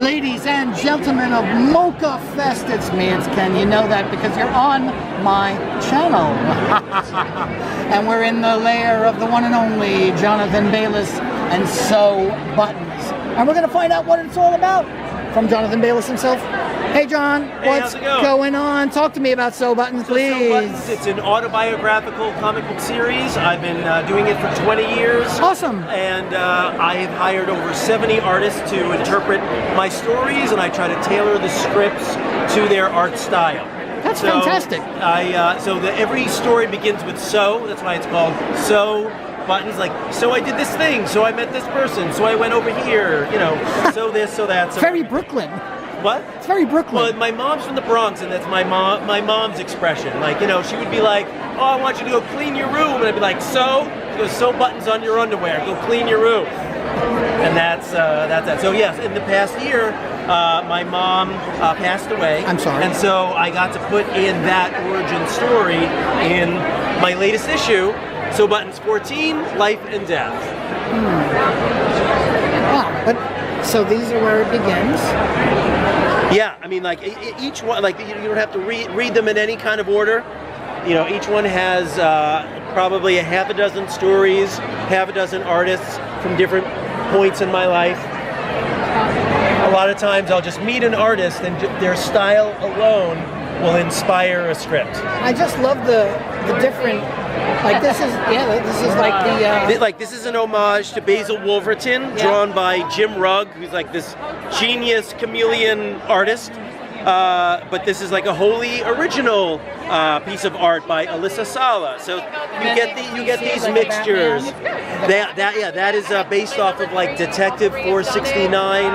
Ladies and gentlemen of MoCCA Fest, it's me, it's Ken. You know that because you're on my channel. And we're in the lair of the one and only Jonathan Baylis and Sew Buttons. And we're going to find out what it's all about from Jonathan Baylis himself. Hey John, what's going on? Talk to me about Sew Buttons, please. Sew Buttons, it's an autobiographical comic book series. I've been doing it for 20 years. Awesome. And I have hired over 70 artists to interpret my stories, and I try to tailor the scripts to their art style. That's fantastic. Every story begins with sew. That's why it's called Sew Buttons. Like, so I did this thing, so I met this person, so I went over here, you know, so this, so that. So very Brooklyn. What? It's very Brooklyn. Well, my mom's from the Bronx, and that's my mom's expression. Like, you know, she would be like, "Oh, I want you to go clean your room," and I'd be like, "So?" She goes, "Sew buttons on your underwear. Go clean your room." And that's that. So yes, in the past year, my mom passed away. I'm sorry. And so I got to put in that origin story in my latest issue, Sew Buttons 14, Life and Death. Wow, but so these are where it begins. Yeah, I mean, like each one, like you don't have to read them in any kind of order. You know, each one has probably a half a dozen stories, half a dozen artists from different points in my life. A lot of times I'll just meet an artist and their style alone will inspire a script. I just love the different, like this is like this is an homage to Basil Wolverton, drawn by Jim Rugg, who's like this genius chameleon artist. But this is like a wholly original piece of art by Alyssa Sala. So you get these mixtures. That is based off of like Detective 469.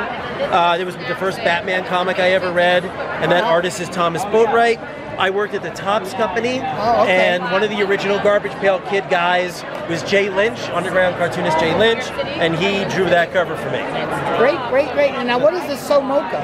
It was the first Batman comic I ever read, and that artist is Thomas Boatwright. I worked at the Topps Company, and one of the original Garbage Pail Kid guys was Jay Lynch, underground cartoonist Jay Lynch, and he drew that cover for me. Great. And now what is this Sew MoCCA?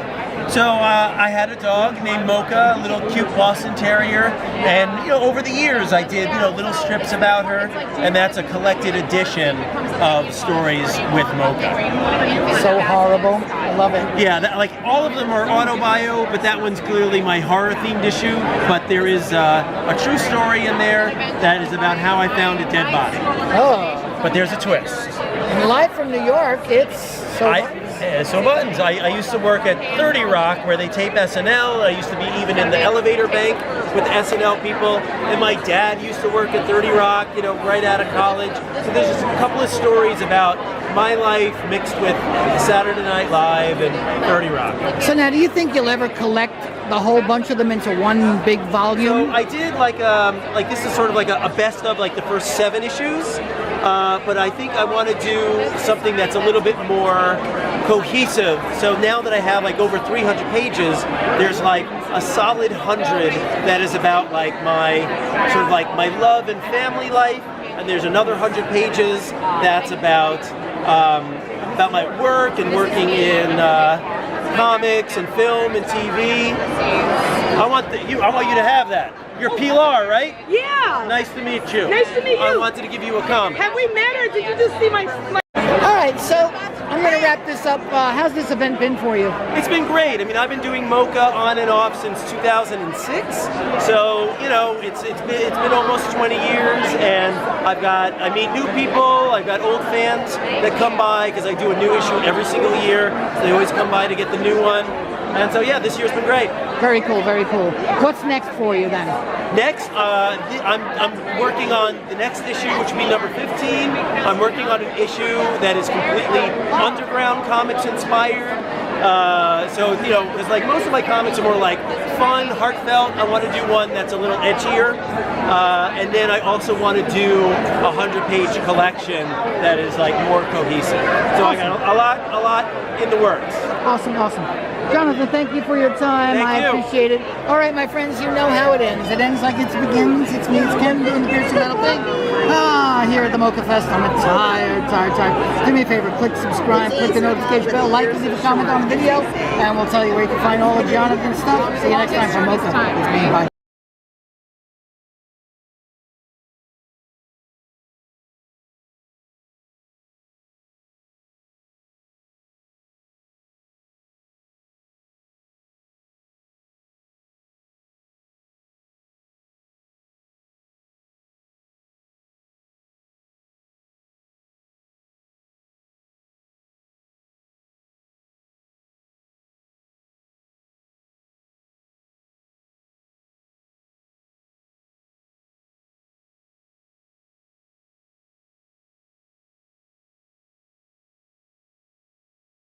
So I had a dog named MoCCA, a little cute Boston Terrier, and you know, over the years I did little strips about her, and that's a collected edition of stories with MoCCA. So horrible, I love it. Yeah, like all of them are autobio, but that one's clearly my horror-themed issue. But there is a true story in there that is about how I found a dead body. Oh. But there's a twist. And live from New York, it's Sew Buttons. Sew Buttons. I used to work at 30 Rock where they tape SNL. I used to be even in the elevator bank with SNL people. And my dad used to work at 30 Rock, you know, right out of college. So there's just a couple of stories about my life mixed with Saturday Night Live and 30 Rock. So now, do you think you'll ever collect the whole bunch of them into one big volume? So I did like this is sort of like a best of like the first 7 issues. But I think I want to do something that's a little bit more cohesive. So now that I have like over 300 pages, there's like a solid 100 that is about like my sort of like my love and family life, and there's another 100 pages that's about my work and working in comics and film and TV. I want you to have that. You're Pilar, right? Yeah. Nice to meet you. Nice to meet you. I wanted to give you a comment. Have we met, or did you just see my... All right, so I'm going to wrap this up. How's this event been for you? It's been great. I mean, I've been doing MoCCA on and off since 2006. So, you know, it's been almost 20 years, and I meet new people. I've got old fans that come by because I do a new issue every single year. So they always come by to get the new one. And so, yeah, this year's been great. Very cool, very cool. What's next for you then? Next, I'm working on the next issue, which will be number 15. I'm working on an issue that is completely underground comics inspired. So, you know, because like most of my comics are more like fun, heartfelt. I want to do one that's a little edgier. And then I also want to do a 100-page collection that is like more cohesive. So I got a lot in the works. Awesome. Jonathan, thank you for your time. I appreciate it. All right, my friends, you know how it ends. It ends like it begins. It's me, it's Ken, doing the PiercingMetal thing. Here at the MoCCA Fest, I'm tired. Do me a favor, click subscribe, click the notification bell, like and leave a comment on the video, and we'll tell you where you can find all of Jonathan's stuff. See you next time from MoCCA. It's me, bye.